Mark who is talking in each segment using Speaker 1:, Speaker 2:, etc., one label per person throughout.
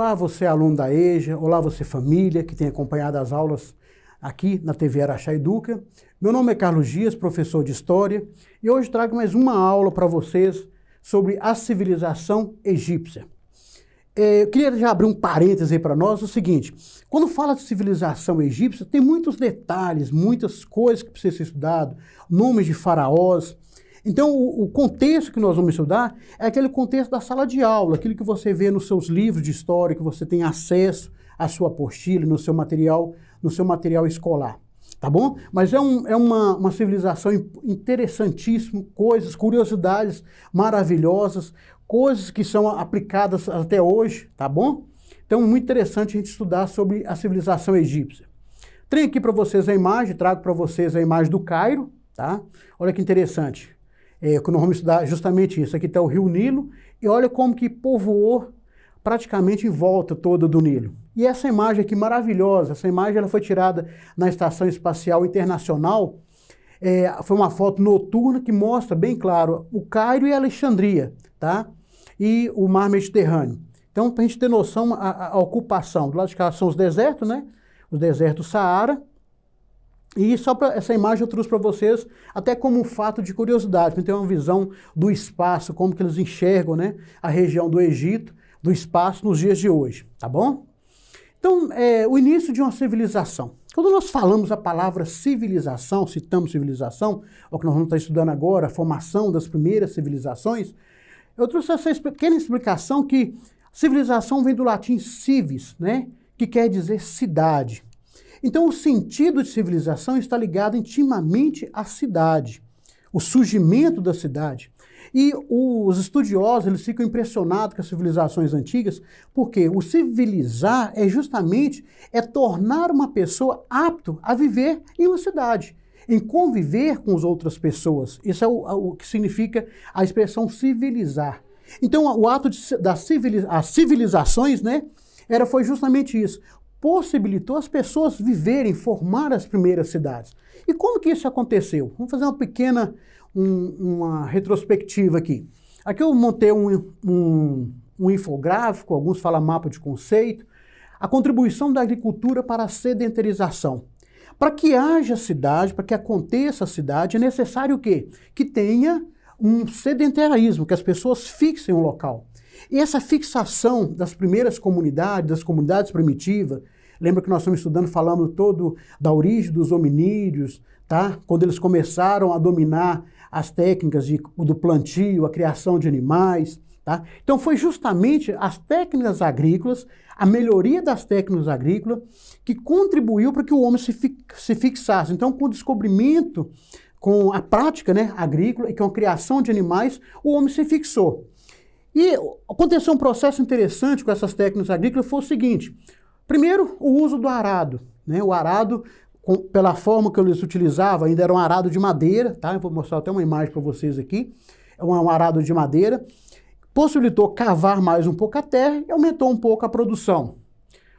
Speaker 1: Olá, você aluno da EJA, olá você família que tem acompanhado as aulas aqui na TV Araxá Educa. Meu nome é Carlos Dias, professor de História, e hoje trago mais uma aula para vocês sobre a civilização egípcia. Eu queria já abrir um parêntese aí para nós, o seguinte, quando fala de civilização egípcia, tem muitos detalhes, muitas coisas que precisam ser estudadas, nomes de faraós. Então, o contexto que nós vamos estudar é aquele contexto da sala de aula, aquilo que você vê nos seus livros de história, que você tem acesso à sua apostila, no seu material escolar, tá bom? Mas é uma civilização interessantíssima, coisas, curiosidades maravilhosas, coisas que são aplicadas até hoje, tá bom? Então, muito interessante a gente estudar sobre a civilização egípcia. Tenho aqui para vocês a imagem, trago para vocês a imagem do Cairo, tá? Olha que interessante. Quando nós vamos estudar justamente isso. Aqui está o rio Nilo, e olha como que povoou praticamente em volta toda do Nilo. E essa imagem aqui maravilhosa, essa imagem ela foi tirada na Estação Espacial Internacional, foi uma foto noturna que mostra bem claro o Cairo e a Alexandria, tá? E o mar Mediterrâneo. Então, para a gente ter noção, a ocupação, do lado de cá são os desertos, né? Os desertos do Saara. E só para essa imagem eu trouxe para vocês até como um fato de curiosidade, para ter uma visão do espaço, como que eles enxergam, né, a região do Egito, do espaço nos dias de hoje, tá bom? Então, o início de uma civilização. Quando nós falamos a palavra civilização, citamos civilização, o que nós vamos estar estudando agora, a formação das primeiras civilizações, eu trouxe essa pequena explicação que civilização vem do latim civis, né, que quer dizer cidade. Então, o sentido de civilização está ligado intimamente à cidade, o surgimento da cidade. E os estudiosos eles ficam impressionados com as civilizações antigas, porque o civilizar justamente tornar uma pessoa apto a viver em uma cidade, em conviver com as outras pessoas. Isso é o que significa a expressão civilizar. Então, o ato das civilizações, né, foi justamente isso. Possibilitou as pessoas viverem, formar as primeiras cidades. E como que isso aconteceu? Vamos fazer uma pequena uma retrospectiva aqui. Aqui eu montei um infográfico, alguns falam mapa de conceito, a contribuição da agricultura para a sedentarização. Para que haja cidade, para que aconteça a cidade, é necessário o quê? Que tenha um sedentarismo, que as pessoas fixem um local. E essa fixação das primeiras comunidades, das comunidades primitivas, lembra que nós estamos estudando, falando todo da origem dos hominídeos, tá? Quando eles começaram a dominar as técnicas do plantio, a criação de animais, tá? Então foi justamente as técnicas agrícolas, a melhoria das técnicas agrícolas, que contribuiu para que o homem se fixasse. Então, com o descobrimento, com a prática, né, agrícola e com a criação de animais, o homem se fixou. E aconteceu um processo interessante com essas técnicas agrícolas, foi o seguinte. Primeiro, o uso do arado, né? O arado, pela forma que eles utilizavam, ainda era um arado de madeira, tá? Eu vou mostrar até uma imagem para vocês aqui. É um arado de madeira. Possibilitou cavar mais um pouco a terra e aumentou um pouco a produção.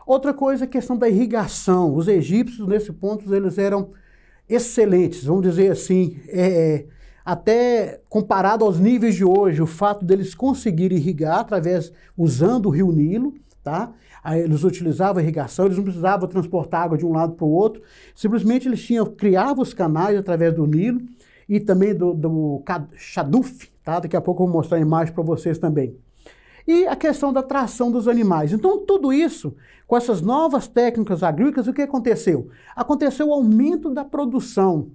Speaker 1: Outra coisa é a questão da irrigação. Os egípcios, nesse ponto, eles eram excelentes, vamos dizer assim, até comparado aos níveis de hoje, o fato deles conseguirem irrigar usando o rio Nilo, tá? Aí eles utilizavam a irrigação, eles não precisavam transportar água de um lado para o outro, simplesmente eles criavam os canais através do Nilo e também do Shaduf, tá? Daqui a pouco eu vou mostrar a imagem para vocês também. E a questão da tração dos animais. Então, tudo isso, com essas novas técnicas agrícolas, o que aconteceu? Aconteceu o aumento da produção.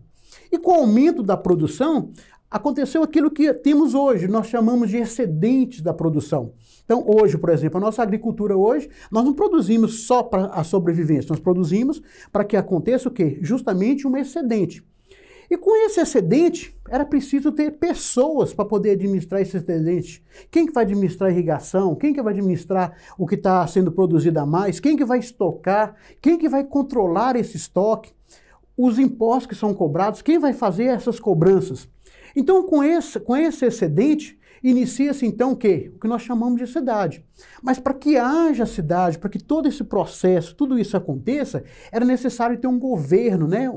Speaker 1: E com o aumento da produção, aconteceu aquilo que temos hoje, nós chamamos de excedentes da produção. Então, hoje, por exemplo, a nossa agricultura hoje, nós não produzimos só para a sobrevivência, nós produzimos para que aconteça o quê? Justamente um excedente. E com esse excedente, era preciso ter pessoas para poder administrar esse excedente. Quem que vai administrar a irrigação? Quem que vai administrar o que está sendo produzido a mais? Quem que vai estocar? Quem que vai controlar esse estoque? Os impostos que são cobrados, quem vai fazer essas cobranças? Então, com esse excedente, inicia-se então o quê? O que nós chamamos de cidade. Mas para que haja cidade, para que todo esse processo, tudo isso aconteça, era necessário ter um governo, né?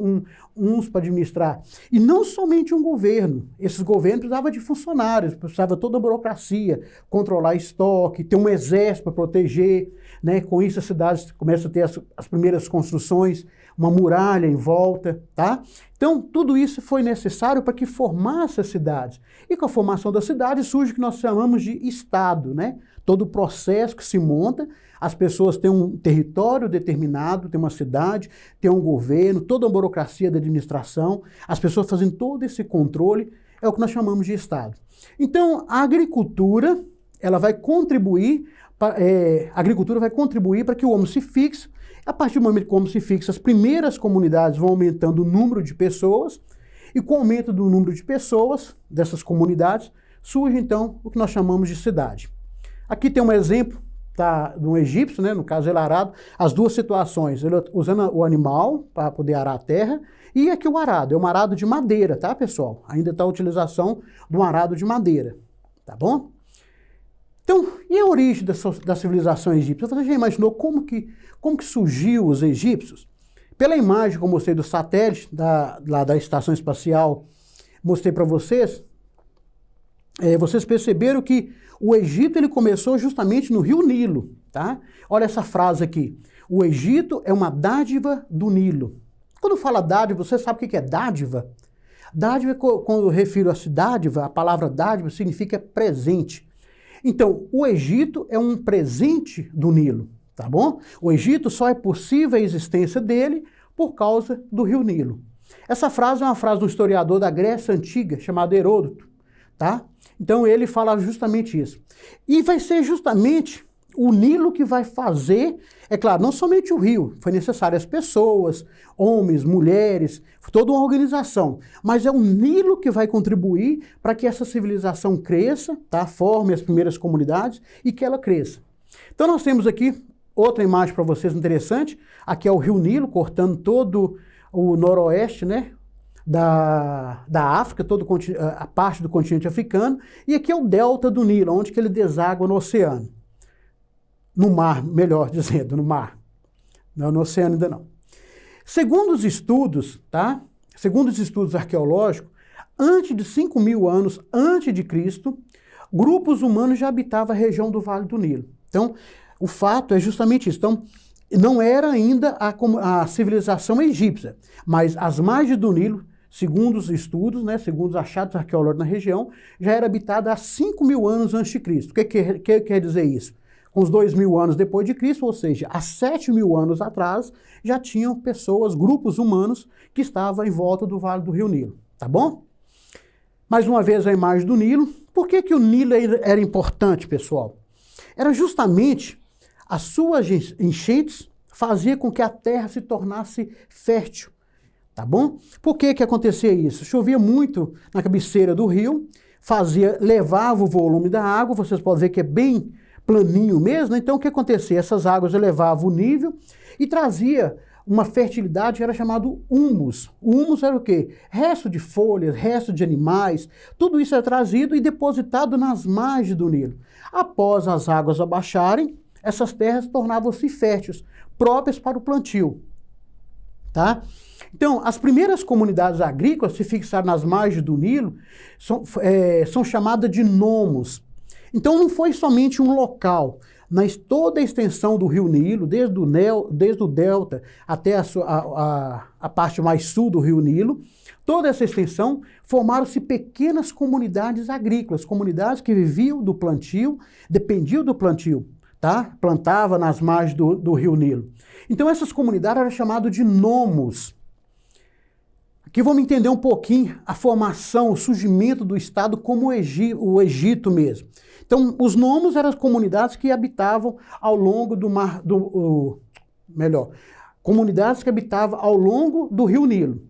Speaker 1: Uns para administrar. E não somente um governo. Esses governos precisavam de funcionários, precisava toda a burocracia, controlar estoque, ter um exército para proteger, né? Com isso as cidades começam a ter as primeiras construções, uma muralha em volta, tá? Então, tudo isso foi necessário para que formasse as cidades. E com a formação da cidade surge o que nós chamamos de Estado, né? Todo o processo que se monta, as pessoas têm um território determinado, tem uma cidade, tem um governo, toda a burocracia da administração, as pessoas fazendo todo esse controle, é o que nós chamamos de Estado. Então, a agricultura, ela vai contribuir, para que o homem se fixe. A partir do momento que o homem se fixa, as primeiras comunidades vão aumentando o número de pessoas, e com o aumento do número de pessoas dessas comunidades, surge então o que nós chamamos de cidade. Aqui tem um exemplo de um egípcio, né, no caso ele arado, as duas situações, ele usando o animal para poder arar a terra, e aqui o arado, é um arado de madeira, tá, pessoal? Ainda está a utilização de um arado de madeira, tá bom? Então, e a origem da civilização egípcia? Você já imaginou como que surgiu os egípcios? Pela imagem que eu mostrei do satélite, lá da estação espacial, mostrei para vocês, vocês perceberam que o Egito ele começou justamente no rio Nilo, tá? Olha essa frase aqui, o Egito é uma dádiva do Nilo. Quando fala dádiva, você sabe o que é dádiva? Dádiva, quando eu refiro a dádiva, a palavra dádiva significa presente. Então, o Egito é um presente do Nilo, tá bom? O Egito só é possível a existência dele por causa do rio Nilo. Essa frase é uma frase de um historiador da Grécia Antiga, chamado Heródoto, tá? Então, ele fala justamente isso. E vai ser justamente o Nilo que vai fazer, é claro, não somente o rio, foi necessário as pessoas, homens, mulheres, toda uma organização, mas é o Nilo que vai contribuir para que essa civilização cresça, tá? Forme as primeiras comunidades e que ela cresça. Então nós temos aqui outra imagem para vocês interessante, aqui é o rio Nilo cortando todo o noroeste, né? Da África, toda a parte do continente africano, e aqui é o delta do Nilo, onde que ele deságua no oceano. No mar, melhor dizendo, no mar. Não, no oceano ainda não. Segundo os estudos, tá? Segundo os estudos arqueológicos, antes de 5.000 anos antes de Cristo, grupos humanos já habitavam a região do Vale do Nilo. Então, o fato é justamente isso. Então, não era ainda a civilização egípcia, mas as margens do Nilo, segundo os estudos, né, segundo os achados arqueológicos na região, já era habitada há 5.000 anos antes de Cristo. O que quer dizer isso? Com os 2.000 anos depois de Cristo, ou seja, há 7.000 anos atrás, já tinham pessoas, grupos humanos, que estavam em volta do Vale do Rio Nilo, tá bom? Mais uma vez a imagem do Nilo. Por que o Nilo era importante, pessoal? Era justamente as suas enchentes fazia com que a terra se tornasse fértil, tá bom? Por que acontecia isso? Chovia muito na cabeceira do rio, levava o volume da água, vocês podem ver que é bem planinho mesmo, então o que acontecia? Essas águas elevavam o nível e trazia uma fertilidade que era chamado humus. O humus era o quê? Resto de folhas, resto de animais, tudo isso era trazido e depositado nas margens do Nilo. Após as águas abaixarem, essas terras tornavam-se férteis, próprias para o plantio, tá? Então, as primeiras comunidades agrícolas se fixaram nas margens do Nilo, são chamadas de nomos. Então não foi somente um local, mas toda a extensão do rio Nilo, desde o delta até a parte mais sul do rio Nilo, toda essa extensão formaram-se pequenas comunidades agrícolas, comunidades que viviam do plantio, dependiam do plantio, tá? Plantava nas margens do rio Nilo. Então essas comunidades eram chamadas de nomos. Aqui vamos entender um pouquinho a formação, o surgimento do Estado como o Egito mesmo. Então, os nomos eram as comunidades que habitavam ao longo do mar, comunidades que habitavam ao longo do rio Nilo.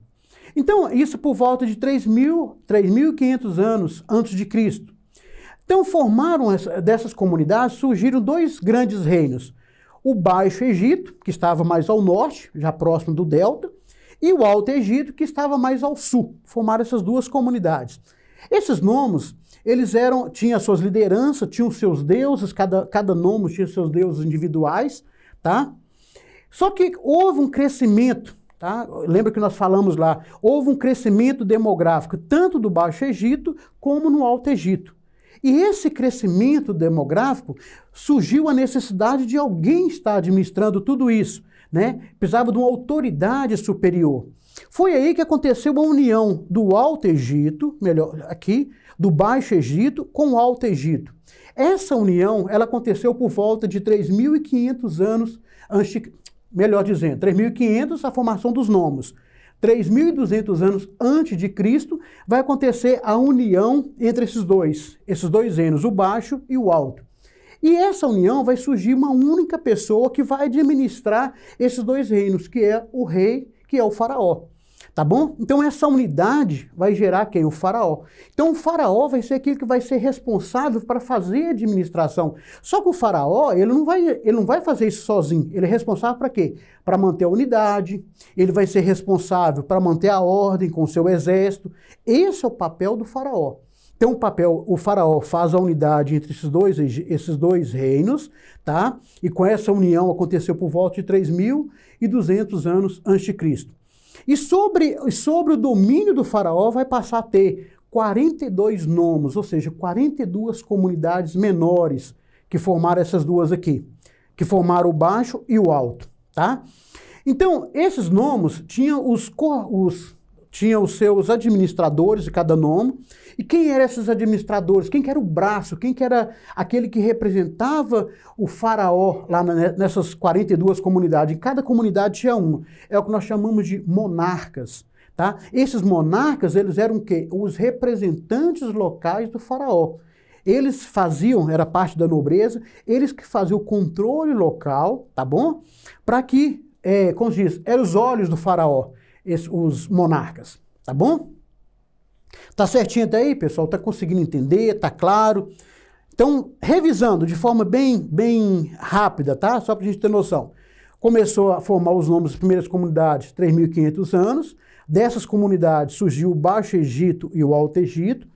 Speaker 1: Então, isso por volta de 3.500 anos antes de Cristo. Então, dessas comunidades, surgiram dois grandes reinos. O Baixo Egito, que estava mais ao norte, já próximo do delta, e o Alto Egito, que estava mais ao sul. Formaram essas duas comunidades. Esses nomos, tinham suas lideranças, tinham seus deuses, cada nomo tinha seus deuses individuais, tá? Só que houve um crescimento, tá? Lembra que nós falamos lá, houve um crescimento demográfico, tanto do Baixo Egito como no Alto Egito. E esse crescimento demográfico surgiu a necessidade de alguém estar administrando tudo isso, né? Precisava de uma autoridade superior. Foi aí que aconteceu a união do Alto Egito, melhor aqui, do Baixo Egito com o Alto Egito. Essa união, ela aconteceu por volta de 3.500 anos antes, melhor dizendo, 3.500 a formação dos nomos. 3.200 anos antes de Cristo vai acontecer a união entre esses dois reinos, o Baixo e o Alto. E essa união vai surgir uma única pessoa que vai administrar esses dois reinos, que é o rei, que é o faraó. Tá bom? Então essa unidade vai gerar quem? O faraó. Então o faraó vai ser aquele que vai ser responsável para fazer a administração. Só que o faraó, ele não vai fazer isso sozinho. Ele é responsável para quê? Para manter a unidade, ele vai ser responsável para manter a ordem com o seu exército. Esse é o papel do faraó. Então o faraó faz a unidade entre esses dois reinos, tá? E com essa união aconteceu por volta de 3.200 anos antes de Cristo. E sobre o domínio do faraó vai passar a ter 42 nomos, ou seja, 42 comunidades menores que formaram essas duas aqui, que formaram o Baixo e o Alto, tá? Então, esses nomos tinham os seus administradores de cada nomo. E quem eram esses administradores? Quem que era o braço? Quem que era aquele que representava o faraó lá nessas 42 comunidades? Em cada comunidade tinha uma. É o que nós chamamos de monarcas, tá? Esses monarcas, eles eram o quê? Os representantes locais do faraó. Eles faziam, era parte da nobreza, eles que faziam o controle local, tá bom? Para que, como se diz, eram os olhos do faraó, os monarcas, tá bom? Tá certinho até aí, pessoal? Tá conseguindo entender? Tá claro? Então, revisando de forma bem rápida, tá? Só pra gente ter noção. Começou a formar os nomes das primeiras comunidades 3.500 anos. Dessas comunidades surgiu o Baixo Egito e o Alto Egito.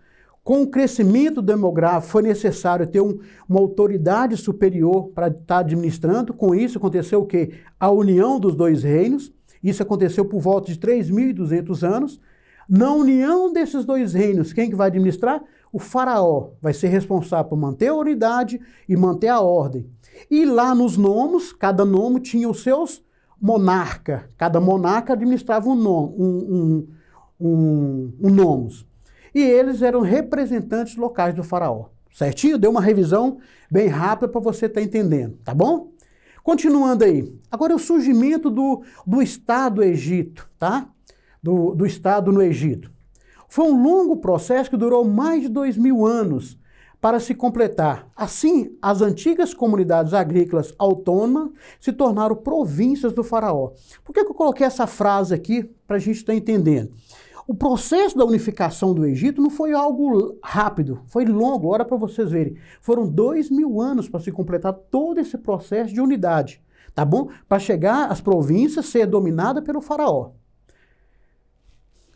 Speaker 1: Com o crescimento demográfico foi necessário ter uma autoridade superior para estar administrando. Com isso aconteceu o quê? A união dos dois reinos. Isso aconteceu por volta de 3.200 anos. Na união desses dois reinos, quem que vai administrar? O faraó vai ser responsável por manter a unidade e manter a ordem. E lá nos nomos, cada nomo tinha os seus monarcas. Cada monarca administrava um nomos. E eles eram representantes locais do faraó. Certinho? Deu uma revisão bem rápida para você estar entendendo, tá bom? Continuando aí. Agora é o surgimento do Estado Egito, tá? Do Estado no Egito. Foi um longo processo que durou mais de 2.000 anos para se completar. Assim, as antigas comunidades agrícolas autônomas se tornaram províncias do faraó. Por que eu coloquei essa frase aqui para a gente estar entendendo? O processo da unificação do Egito não foi algo rápido, foi longo, olha para vocês verem. Foram 2.000 anos para se completar todo esse processo de unidade, tá bom? Para chegar às províncias ser dominada pelo faraó.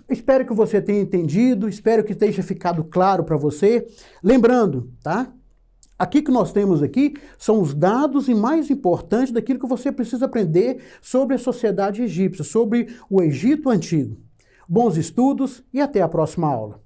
Speaker 1: Espero que você tenha entendido, espero que tenha ficado claro para você. Lembrando, tá? Aqui que nós temos aqui são os dados e mais importantes daquilo que você precisa aprender sobre a sociedade egípcia, sobre o Egito Antigo. Bons estudos e até a próxima aula.